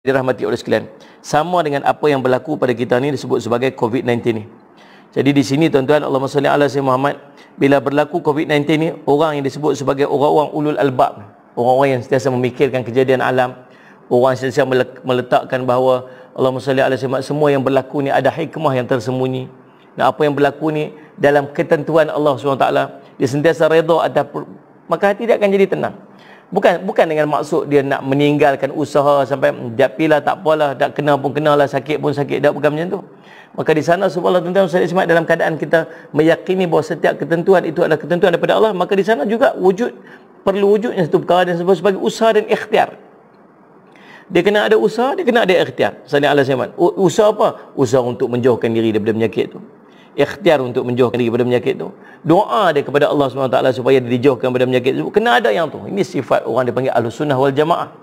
dirahmati oleh sekalian, sama dengan apa yang berlaku pada kita ni disebut sebagai COVID-19 ni. Jadi di sini tuan-tuan, Allahumma salli ala sayyidina Muhammad, bila berlaku COVID-19 ni, orang yang disebut sebagai orang-orang ulul albab, orang-orang yang sentiasa memikirkan kejadian alam, orang yang sentiasa meletakkan bahawa Allahumma salli ala sayyidina Muhammad, semua yang berlaku ni ada hikmah yang tersembunyi. Dan apa yang berlaku ni dalam ketentuan Allah SWT, dia sentiasa redha atas, maka hati dia akan jadi tenang. Bukan dengan maksud dia nak meninggalkan usaha sampai dia pilih tak apalah, tak kena pun kenalah, sakit pun sakit, tak, bukan macam tu. Maka di sana subhanallah tuan-tuan sekalian, dalam keadaan kita meyakini bahawa setiap ketentuan itu adalah ketentuan daripada Allah, maka di sana juga perlu wujudnya satu perkara dan sebagai usaha dan ikhtiar. Dia kena ada usaha, dia kena ada ikhtiar. Sallallahu alaihi wasallam. Usaha apa? Usaha untuk menjauhkan diri daripada penyakit tu. Ikhtiar untuk menjauhkan diri daripada penyakit tu. Doa dia kepada Allah SWT supaya dia dijauhkan daripada penyakit tu. Kena ada yang tu. Ini sifat orang dipanggil Ahlus Sunnah wal Jamaah.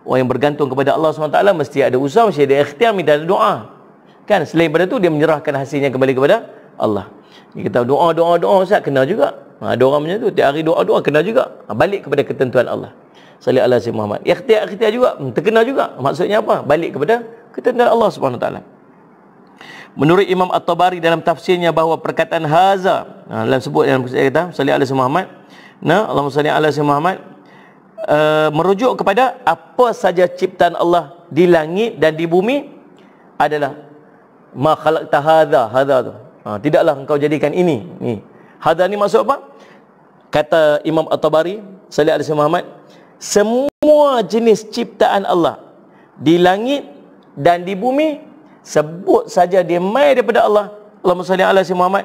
Orang yang bergantung kepada Allah SWT mesti ada usaha, mesti ada ikhtiar, mesti ada doa. Kan, selain daripada tu dia menyerahkan hasilnya kembali kepada Allah. Kita doa Ustaz, kena juga. Ada orang macam tu, tiap hari doa kena juga. Balik kepada ketentuan Allah. Sallallahu alaihi wasallam Muhammad. Ikhtiar juga terkena juga. Maksudnya apa? Balik kepada ketentuan Allah Subhanahu Wa Taala. Menurut Imam At-Tabari dalam tafsirnya bahawa perkataan haza, dalam sebut dalam saya kata sallallahu alaihi wasallam Muhammad, Allahumma salli ala sayyidina Muhammad, merujuk kepada apa saja ciptaan Allah di langit dan di bumi adalah ma khalaqta hadza tu. Tidaklah engkau jadikan ini. Hadza ni maksud apa? Kata Imam At-Tabari sallallahu alaihi wasallam Muhammad, semua jenis ciptaan Allah di langit dan di bumi, sebut saja dia mai daripada Allah, Allahumma salli ala sayyidina Muhammad,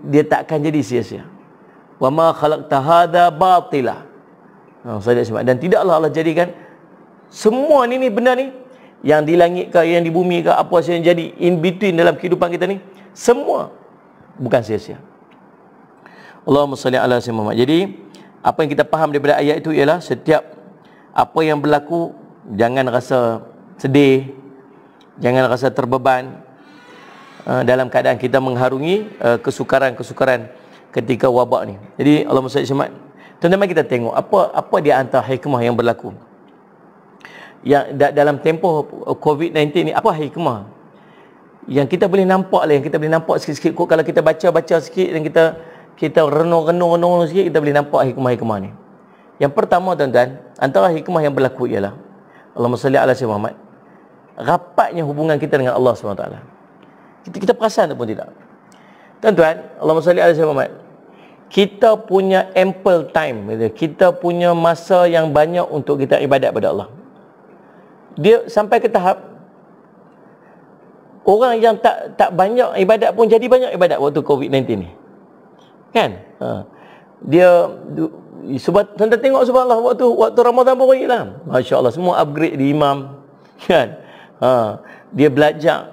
dia takkan jadi sia-sia. Wa ma khalaqta hadza batila. Dan tidaklah Allah jadikan semua ni benda ni, yang di langit ke, yang di bumi ke, apa saja yang jadi in between dalam kehidupan kita ni, semua bukan sia-sia. Allahumma salli ala sayyidina Muhammad. Jadi apa yang kita faham daripada ayat itu ialah setiap apa yang berlaku, jangan rasa sedih, jangan rasa terbeban dalam keadaan kita mengharungi kesukaran-kesukaran ketika wabak ni. Jadi Allahumma salli ala Muhammad. Tuan-tuan, kita tengok apa dia antara hikmah yang berlaku. Yang dalam tempoh COVID-19 ni, apa hikmah yang kita boleh nampak lah, yang kita boleh nampak sikit-sikit. Kalau kita baca sikit dan kita renung sikit, kita boleh nampak hikmah-hikmah ni. Yang pertama tuan-tuan, antara hikmah yang berlaku ialah Allahumma salli ala sayyidina Muhammad, rapatnya hubungan kita dengan Allah SWT. Kita perasan ataupun tidak? Tuan-tuan, Allahumma salli ala sayyidina Muhammad, kita punya ample time, kita punya masa yang banyak untuk kita ibadat pada Allah. Dia sampai ke tahap orang yang tak banyak ibadat pun jadi banyak ibadat waktu COVID-19 ni. Kan? Dia sebab tuan-tuan tengok subhanallah waktu Ramadan baru ni lah, masya-Allah, semua upgrade di imam. Kan? Dia belajar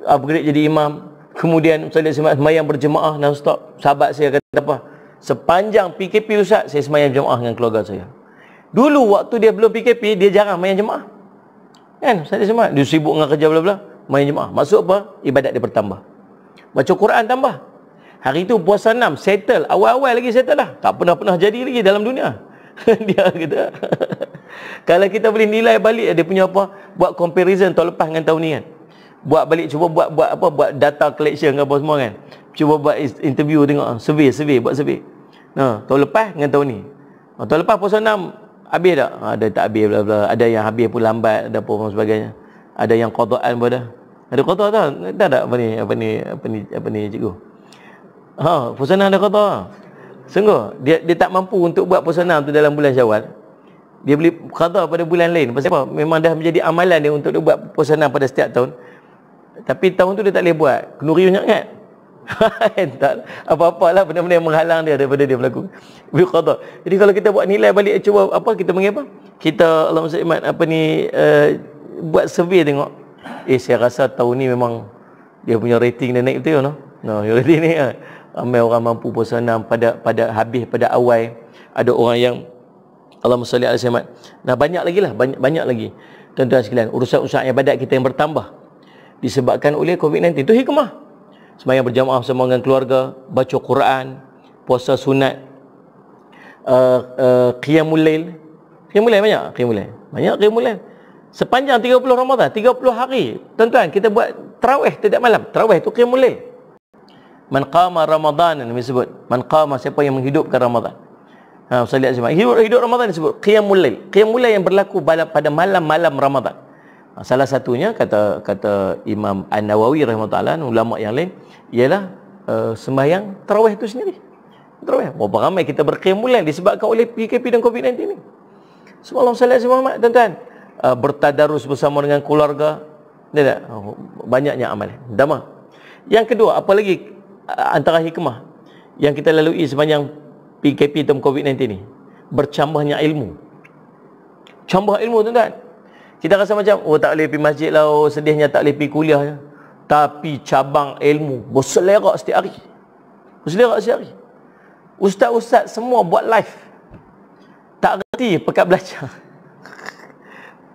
upgrade jadi imam. Kemudian semayang berjemaah non-stop. Sahabat saya kata apa? Sepanjang PKP Ustaz, saya semayang jemaah dengan keluarga saya. Dulu waktu dia belum PKP, dia jarang main jemaah. Kan? Saya semayang, dia sibuk dengan kerja bla-bla, main jemaah. Maksud apa? Ibadat dia bertambah. Baca Quran tambah. Hari itu puasa 6, settle. Awal-awal lagi settle lah. Tak pernah jadi lagi dalam dunia. Dia kata. Kalau kita boleh nilai balik, dia punya apa? Buat comparison tahun lepas dengan tahun ni kan. Buat balik, cuba buat data collection ke apa semua kan. Cuba buat interview tengok, survey, buat survey. Tahun lepas dengan tahun ni. Tahun lepas puasa 6 habis tak? Ada tak habis bla bla. Ada yang habis pun lambat, ada apa sebagainya. Ada yang qadaan pun dah. Ada qada tak? Tak apa ni cikgu. Puasa 6 ada qada. Sungguh dia tak mampu untuk buat puasa 6 tu dalam bulan Syawal. Dia boleh qada pada bulan lain. Pasal apa? Memang dah menjadi amalan dia untuk dia buat puasa 6 pada setiap tahun. Tapi tahun tu dia tak boleh buat. Kenduri banyak kan? Tak apa-apalah benda-benda yang menghalang dia daripada dia melakukan qada. Jadi kalau kita buat nilai balik, cuba apa kita panggil apa? Kita Allahumma salli apa ni buat survey tengok. Saya rasa tahun ni memang dia punya rating dia naik betul no. Rating ni ramai orang mampu puasa 6 pada habis pada awal. Ada orang yang Allahumma salli ala sayyidina. Nah, banyak lagi lah, banyak lagi. Tuan-tuan sekalian, urusan-urusan ibadat kita yang bertambah disebabkan oleh COVID-19. Itu hikmah. Sembahyang berjamaah bersama dengan keluarga, baca Quran, puasa sunat, qiyamul lail, Qiyamul Lail banyak, Qiyamul Lail. Banyak Qiyamul Lail. Sepanjang 30 Ramadan, 30 hari. Tuan-tuan, kita buat tarawih setiap malam. Tarawih itu Qiyamul Lail. Man qama Ramadan, yang disebut. Man qama, siapa yang menghidupkan Ramadan. Hidup Ramadan disebut Qiyamul Lail. Qiyamul Lail yang berlaku pada malam-malam Ramadan. Salah satunya kata Imam An-Nawawi rahimahullah, ulama yang lain, ialah sembahyang tarawih itu sendiri. Tarawih. Berapa ramai kita berqiyamul lail disebabkan oleh PKP dan COVID-19 ni. Semalam salat Muhammad, tuan-tuan, bertadarus bersama dengan keluarga. Tak? Banyaknya amal. Damai. Yang kedua, apa lagi antara hikmah yang kita lalui sepanjang PKP dan COVID-19 ni? Bercambahnya ilmu. Cambah ilmu, tuan-tuan. Kita rasa macam, tak boleh pergi masjid lah, sedihnya tak boleh pergi kuliah. Tapi cabang ilmu berselerak setiap hari. Berselerak setiap hari. Ustaz-ustaz semua buat live. Tak reti pekat belajar.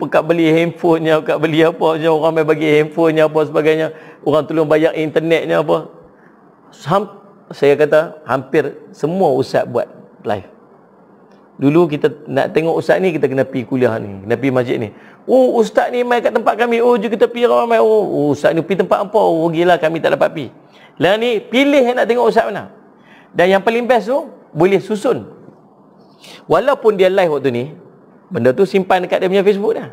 Pekat beli handphonenya, pekat beli apa je, orang main bagi handphonenya apa sebagainya. Orang tolong bayar internetnya apa. Saya kata hampir semua ustaz buat live. Dulu kita nak tengok ustaz ni, kita kena pergi kuliah ni, kena pergi masjid ni. Oh, ustaz ni main kat tempat kami. Oh, jom kita pergi ramai. Oh, ustaz ni pergi tempat apa? Oh, gila, kami tak dapat pergi. Lah ni, pilih yang nak tengok ustaz mana. Dan yang paling best tu, boleh susun. Walaupun dia live waktu ni, benda tu simpan dekat dia punya Facebook dah.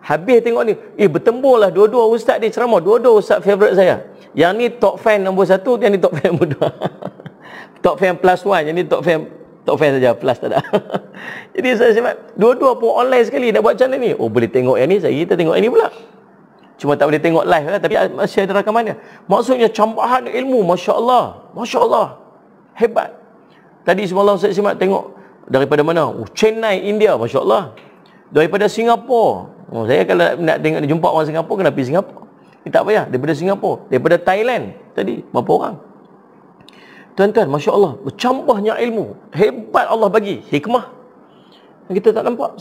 Habis tengok ni, bertembur lah dua-dua ustaz dia ceramah. Dua-dua ustaz favourite saya. Yang ni top fan nombor 1, yang ni top fan nombor 2. Top fan plus 1, yang ni top fan saja, plus tak ada. Jadi saya sebab dua-dua pun online sekali nak buat channel ni. Oh, boleh tengok yang ni, kita tengok yang ni pula. Cuma tak boleh tengok live lah, tapi masih ada rakamannya. Maksudnya cambahan ilmu, masya-Allah. Masya-Allah. Hebat. Tadi semalam saya simak tengok daripada mana? Oh, Chennai, India, masya-Allah. Daripada Singapura. Oh, saya kalau nak tengok jumpa orang Singapura, kena pergi Singapura. Tak payah, daripada Singapura, daripada Thailand. Tadi berapa orang? Tuan-tuan, masya-Allah, bercambahnya ilmu. Hebat Allah bagi hikmah. Kita tak nampak.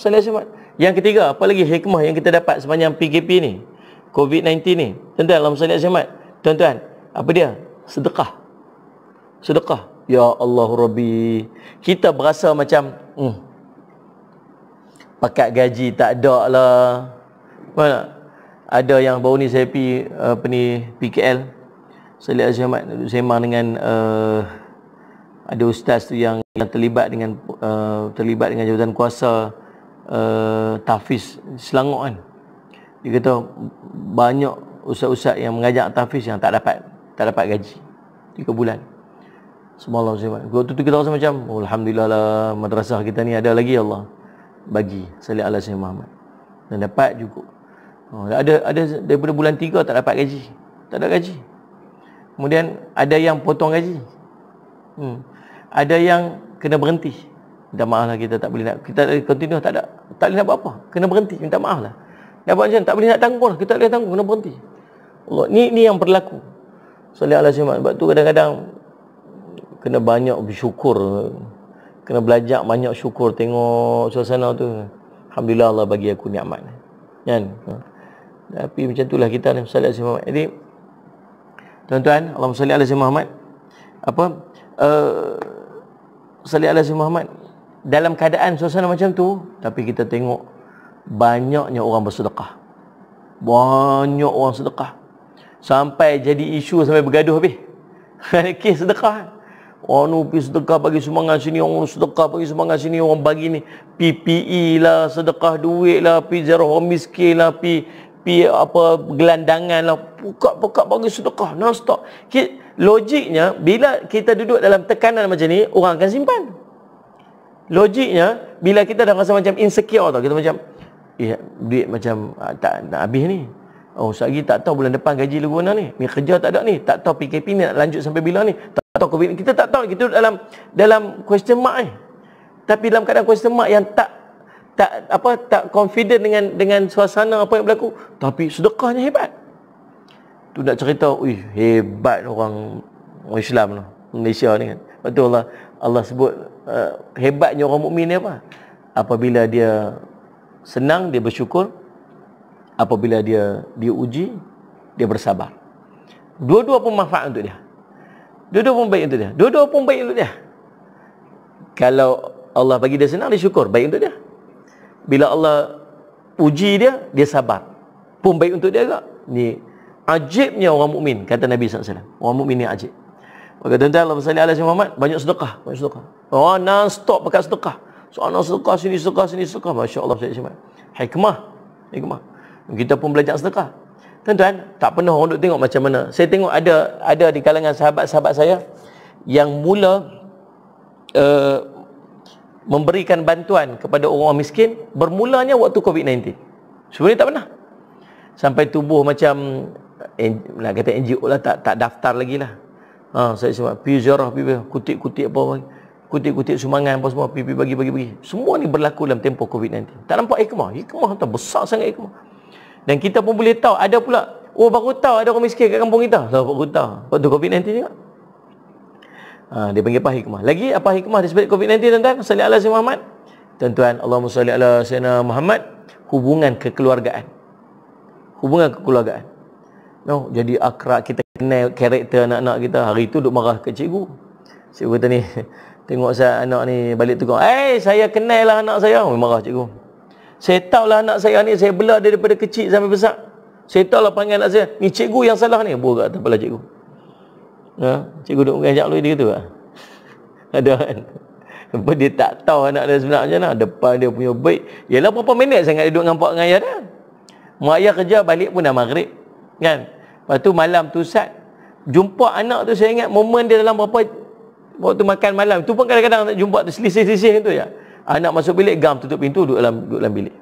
Yang ketiga, apa lagi hikmah yang kita dapat sepanjang PKP ni, COVID-19 ni? Tuan-tuan, dalam salat Jumaat, tuan-tuan, apa dia? Sedekah. Sedekah. Ya Allah Rabbi. Kita berasa macam pakat gaji tak ada lah. Mana? Ada yang baru ni saya pergi PKL. Saya lihat Jumaat duduk sembang dengan ada ustaz tu yang terlibat dengan jabatan kuasa tahfiz Selangor kan. Dia kata banyak ustaz-ustaz yang mengajak tahfiz yang tak dapat gaji 3 bulan. Semalam saya waktu tu kita rasa macam alhamdulillah lah, madrasah kita ni ada lagi Allah bagi. Sallallahu alaihi wasallam Muhammad. Dan dapat juga. Ada daripada bulan 3 tak dapat gaji. Tak ada gaji. Kemudian ada yang potong gaji. Ada yang kena berhenti. Minta maaf lah, kita tak boleh nak, kita continue tak boleh nak buat apa. Kena berhenti, minta maaf lah. Dah buat macam tak boleh nak tanggung lah, kita tak boleh tanggung, kena berhenti. Allah, ni yang berlaku. Sallallahu alaihi wasallam. Sebab tu kadang-kadang kena banyak bersyukur. Kena belajar banyak syukur, tengok suasana tu. Alhamdulillah Allah bagi aku nikmat. Kan? Tapi macam itulah kita ni sallallahu alaihi wasallam. Jadi tuan-tuan, Allahumma salli ala sayyidina Muhammad. Salli ala sayyidina Muhammad. Dalam keadaan suasana macam tu, tapi kita tengok banyaknya orang bersedekah. Banyak orang sedekah. Sampai jadi isu, sampai bergaduh habis. Kes sedekah. Orang ni pergi sedekah bagi sumbangan sini, orang sedekah bagi sumbangan sini, orang bagi ni PPE lah, sedekah duit lah, pergi ziarah orang miskin lah, pergi apa gelandangan lah, pokok bagi sedekah non-stop. Logiknya bila kita duduk dalam tekanan macam ni, orang akan simpan. Logiknya bila kita dah rasa macam insecure tau, kita macam duit macam tak nak habis ni. Oh, lagi tak tahu bulan depan gaji lagu mana ni. Ni kerja tak ada ni. Tak tahu PKP ni nak lanjut sampai bila ni. Tak tahu COVID. Kita tak tahu, kita dalam question mark ni. Tapi dalam keadaan question mark yang tak confident dengan suasana apa yang berlaku, tapi sedekahnya hebat. Tu nak cerita, hebat orang Islam lah, Malaysia ni kan. Betul Allah sebut hebatnya orang mukmin ni apa? Apabila dia senang, dia bersyukur. Apabila dia uji, dia bersabar. Dua-dua pun manfaat untuk dia. Dua-dua pun baik untuk dia. Dua-dua pun baik untuk dia. Kalau Allah bagi dia senang, dia syukur, baik untuk dia. bila Allah uji dia, dia sabar. Pun baik untuk dia agak. Ni ajibnya orang mukmin, kata Nabi SAW. Orang mukmin ni ajib. Maka tuan-tuan, Allah salli ala Muhammad, banyak sedekah, banyak sedekah. Oh, non-stop pakai sedekah. Soalan sedekah, sini sedekah, sini sedekah. Masya Allah, hikmah. Hikmah. Kita pun belajar sedekah. Tuan-tuan, tak pernah orang duk tengok macam mana. Saya tengok ada di kalangan sahabat-sahabat saya yang mula memberikan bantuan kepada orang miskin, bermulanya waktu COVID-19. Sebenarnya tak pernah. Sampai tubuh macam nak kata NGO lah, tak daftar lagi lah. Saya sebab pergi ziarah, kutip-kutip apa, kutip-kutip sumbangan apa semua, pergi bagi. Semua ni berlaku dalam tempoh COVID-19. Tak nampak hikmah? Hikmah tu besar sangat hikmah. Dan kita pun boleh tahu, ada pula, baru tahu ada orang miskin kat kampung kita. Baru tahu. Waktu COVID-19 juga. Dia panggil apa hikmah? Lagi apa hikmah di sebalik COVID-19, tuan-tuan? Salli ala Sayyidina Muhammad. Tuan-tuan, Allahumma salli ala Sayyidina Muhammad. Hubungan kekeluargaan. Hubungan kekeluargaan. Jadi akrab, kita kenal karakter anak-anak kita. Hari tu duk marah ke cikgu. Cikgu kata ni, tengok saya anak ni balik tukar. Saya kenal lah anak saya. Marah cikgu. Saya tahu lah anak saya ni, saya belah dia daripada kecil sampai besar. Saya tahu lah panggil anak saya. Ni cikgu yang salah ni. Buruk kat kepala cikgu. Cikgu duk mengajak lu dia kata tak? Ada kan? Apa dia tak tahu anak dia sebenarnya nak depan dia punya baik. Yalah berapa minit sangat dia duduk dengan pak dengan ayah dia. Mak ayah kerja balik pun dah maghrib. Kan? Lepas tu malam tu Ustaz, jumpa anak tu saya ingat momen dia dalam berapa waktu makan malam. Tu pun kadang-kadang tak jumpa tu selisih-selisih tu ya. Anak masuk bilik, gam tutup pintu, duduk dalam bilik.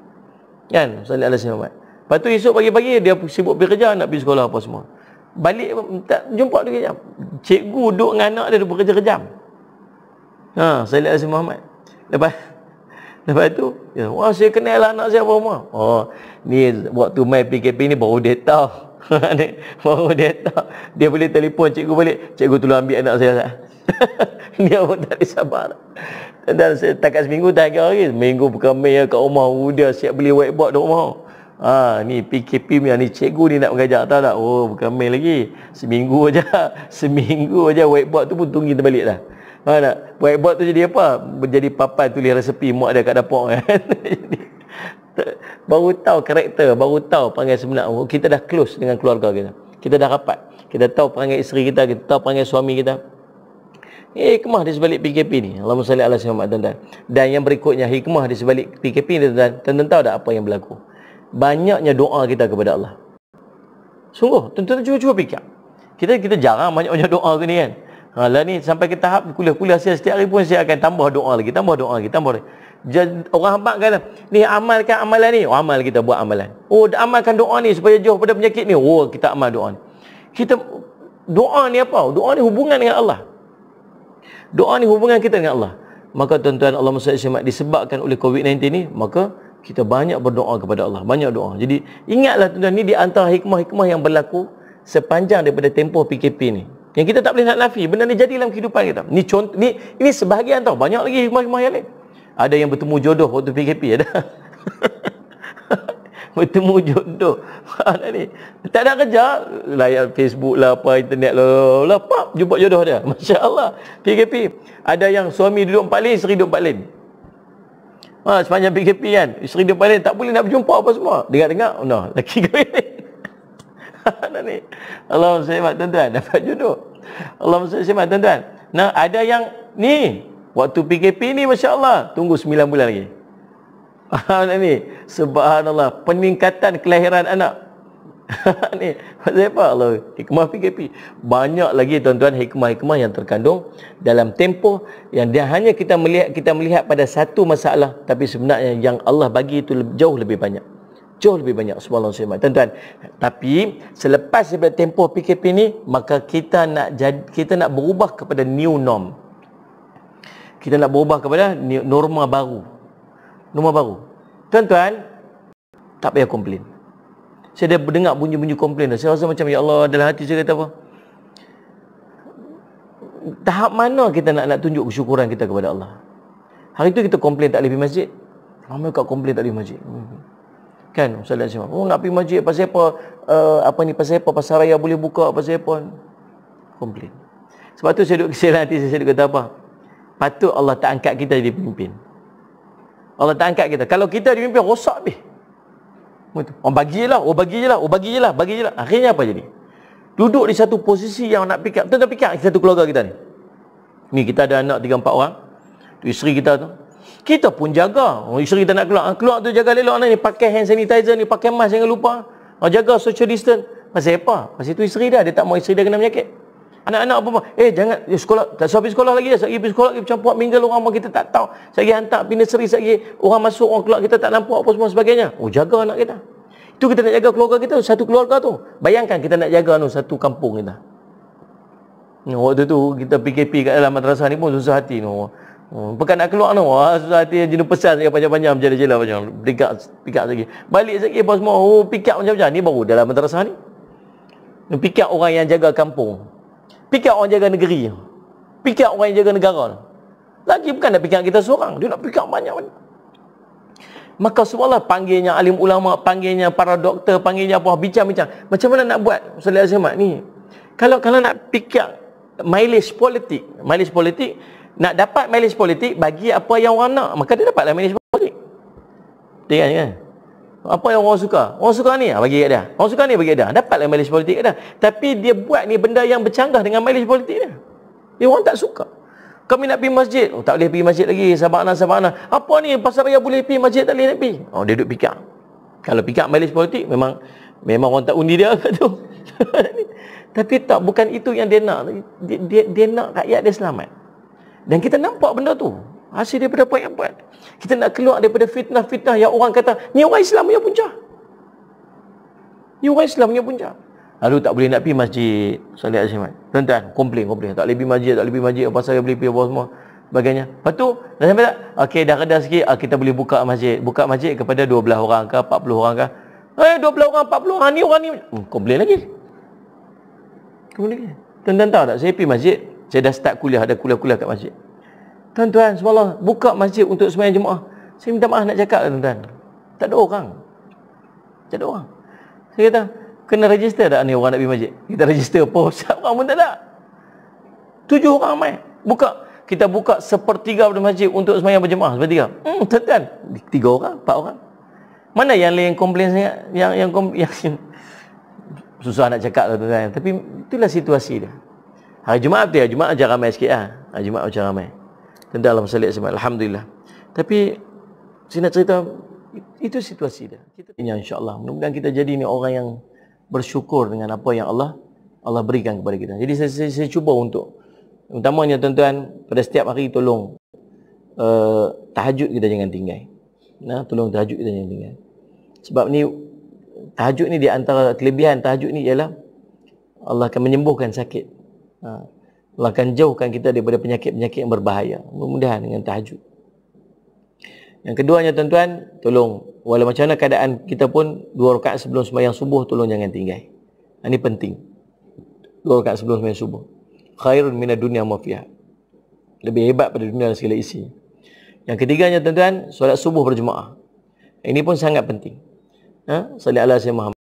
Kan? Sallallahu alaihi wasallam. Lepas tu esok pagi-pagi dia sibuk pergi kerja, nak pergi sekolah apa semua. Balik tak jumpa dia kejam. Cikgu duduk dengan anak dia bekerja kejam. Sallallahu alaihi Muhammad. Lepas tu, wah saya kenal lah anak saya apa semua. Ni waktu main PKP ni baru dia tahu. Baru dia tahu. Dia boleh telefon cikgu balik. Cikgu tolong ambil anak saya. Dia pun tak boleh sabar. Dan setakat seminggu tak ada lagi. Seminggu berkemai kat rumah. Dia siap beli whiteboard di rumah. Ni PKP ni cikgu ni nak mengajar tahu tak? Berkemai lagi. Seminggu aja whiteboard tu pun tunggu terbalik dah. Whiteboard tu jadi apa? Jadi papan tulis resepi mak dia kat dapur kan. Baru tahu karakter, baru tahu perangai sebenar. Kita dah close dengan keluarga kita. Kita dah rapat. Kita tahu perangai isteri kita, kita tahu perangai suami kita. Hikmah di sebalik PKP ni. Allahumma salli ala Muhammad, tuan-tuan. Dan yang berikutnya hikmah di sebalik PKP ni, tuan-tuan. Tuan-tuan tahu tak apa yang berlaku? Banyaknya doa kita kepada Allah. Sungguh, tuan-tuan cuba fikir. Kita jarang banyak-banyak doa ke ni kan. Lah ni sampai ke tahap kuliah saya setiap hari pun saya akan tambah doa lagi. Orang hamba kata, ni amalkan amalan ni. Amal kita buat amalan. Amalkan doa ni supaya jauh pada penyakit ni. Kita amal doa ni. Doa ni apa? Doa ni hubungan dengan Allah. Doa ni hubungan kita dengan Allah. Maka tuan-tuan, Allah SWT disebabkan oleh COVID-19 ni, maka kita banyak berdoa kepada Allah. Banyak doa. Jadi ingatlah tuan-tuan, ni di antara hikmah-hikmah yang berlaku sepanjang daripada tempoh PKP ni. Yang kita tak boleh nak nafi. Benda ni jadi dalam kehidupan kita. Ni contoh, ini sebahagian tau. Banyak lagi hikmah-hikmah yang lain. Ada yang bertemu jodoh waktu PKP ada. Bertemu jodoh. Ni tak ada kerja, layar Facebook lah, apa internet lah, pap jumpa jodoh dia. Masya-Allah. PKP. Ada yang suami duduk 4 lane, isteri duduk 4 lane. Sepanjang PKP kan, isteri duduk 4 lane, tak boleh nak berjumpa apa semua. Dengar-dengar, lelaki kahwin. Ni Allahumma salli alaihi tuan-tuan, dapat jodoh. Allahumma salli alaihi tuan-tuan. Ada yang ni waktu PKP ni masya-Allah tunggu 9 bulan lagi. Ni subhanallah, peningkatan kelahiran anak. Ni pasal apa? Allah, hikmah PKP. Banyak lagi tuan-tuan hikmah-hikmah yang terkandung dalam tempoh yang dia hanya kita melihat pada satu masalah, tapi sebenarnya yang Allah bagi itu jauh lebih banyak. Jauh lebih banyak, subhanallah. Tuan-tuan, tapi selepas daripada tempoh PKP ni, maka kita nak berubah kepada new norm. Kita nak berubah kepada norma baru. Norma baru. Tuan-tuan, tak payah komplain. Saya dah dengar bunyi-bunyi komplain dah. Saya rasa macam, ya Allah, dalam hati saya kata apa? Tahap mana kita nak tunjuk kesyukuran kita kepada Allah? Hari tu kita komplain tak boleh pergi masjid. Ramai kat komplain tak boleh pergi masjid. Kan Ustaz Azim, nak pergi masjid pasal apa? Pasal apa pasar raya boleh buka, pasal apa? Komplain. Sebab tu saya duduk kesian hati, saya duduk kata apa? Patut Allah tak angkat kita jadi pemimpin. Allah tak angkat kita. Kalau kita dipimpin, rosak habis. Orang bagi je lah, bagi je lah. Akhirnya apa jadi? Duduk di satu posisi yang nak fikir. Tuan-tuan fikir satu keluarga kita ni. Ni kita ada anak 3-4 orang. Tu isteri kita tu. Kita pun jaga. Isteri kita nak keluar tu jaga elok ni, pakai hand sanitizer ni, pakai mask jangan lupa. Jaga social distance. Pasal apa? Pasal tu isteri dia tak mau isteri dia kena penyakit. Anak-anak apa jangan sekolah, tak habis sekolah lagi dah. Sekali pergi sekolah lagi bercampur minggal orang kita tak tahu. Sekali hantar pergi nursery, sekali orang masuk orang keluar kita tak nampak apa semua sebagainya. Jaga anak kita. Itu kita nak jaga keluarga kita, satu keluarga tu. Bayangkan kita nak jaga satu kampung kita. Waktu tu kita PKP kat dalam madrasah ni pun susah hati Pekan nak keluar susah hati jenis pesan saya panjang-panjang berjela-jela macam pikap lagi. Balik sekali apa semua pikap macam-macam ni baru dalam madrasah ni. Pikap orang yang jaga kampung. Pikap orang jaga negeri. Pikap orang yang jaga negara. Lagi bukan nak pikap kita seorang, dia nak pikap banyak-banyak. Maka subhanallah, panggilnya alim ulama, panggilnya para doktor, panggilnya apa, bincang-bincang. Macam mana nak buat Salih Azimat ni? Kalau nak pikir mileage politik, nak dapat mileage politik, bagi apa yang orang nak, maka dia dapatlah mileage politik. Dia kan? Apa yang orang suka? Orang suka ni, bagi kat dia. Orang suka ni, bagi kat dia. Dapatlah mileage politik kat dia. Tapi dia buat ni benda yang bercanggah dengan mileage politik dia. Dia orang tak suka. Kami nak pergi masjid. Tak boleh pergi masjid lagi. Sabana. Apa ni? Pasar raya boleh pergi, masjid tak boleh nak pergi. Dia duduk pikir. Kalau pikir mileage politik, memang orang tak undi dia kat tu. Tapi tak, bukan itu yang dia nak. Dia nak rakyat dia selamat. Dan kita nampak benda tu. Hasil daripada apa yang buat. Kita nak keluar daripada fitnah-fitnah yang orang kata, ni orang Islam punya punca. Ni orang Islam punya punca. Lalu tak boleh nak pergi masjid. Salih Azimat. Tuan-tuan, komplain. Tak boleh pergi masjid, apa saya boleh pergi apa semua. Sebagainya. Lepas tu, dah sampai tak? Okey, dah reda sikit, kita boleh buka masjid. Buka masjid kepada 12 orang ke, 40 orang ke. 12 orang, 40 orang, ni orang ni. Komplain lagi. Tuan-tuan tahu tak? Saya pergi masjid. Saya dah start kuliah, ada kuliah kat masjid. Tuan-tuan, subhanallah, buka masjid untuk sembahyang Jumaat. Saya minta maaf nak cakap, tuan-tuan. Tak ada orang. Saya kata, kena register tak ni orang nak pergi masjid? Kita register post. Orang pun tak ada. 7 orang ramai. Kita buka sepertiga pada masjid untuk sembahyang berjemaah. Sepertiga. Tuan-tuan, 3 orang, 4 orang. Mana yang lain komplain sangat? Yang susah nak cakap, tuan-tuan. Tapi itulah situasi dia. Hari Jumaat dia, Jumaat macam ramai sikit lah. Hari Jumaat macam ramai. Tentang dalam Salih Azimat, alhamdulillah. Tapi saya nak cerita, itu situasi dia. InsyaAllah, mudah-mudahan kita jadi ni orang yang bersyukur dengan apa yang Allah berikan kepada kita. Jadi saya cuba untuk, utamanya tuan-tuan, pada setiap hari tolong tahajud kita jangan tinggal. Tolong tahajud kita jangan tinggal. Sebab ni, tahajud ni di antara kelebihan tahajud ni ialah Allah akan menyembuhkan sakit. Allah akan jauhkan kita daripada penyakit-penyakit yang berbahaya. Mudah-mudahan dengan tahajud. Yang keduanya tuan-tuan, tolong walau macam mana keadaan kita pun 2 rakaat sebelum sembahyang subuh tolong jangan tinggal. Ini penting. 2 rakaat sebelum sembahyang subuh. Khairun minad dunya ma fiha. Lebih hebat pada dunia dan segala isi. Yang ketiganya tuan-tuan, solat subuh berjemaah. Ini pun sangat penting. Salli ala sayyidina Muhammad.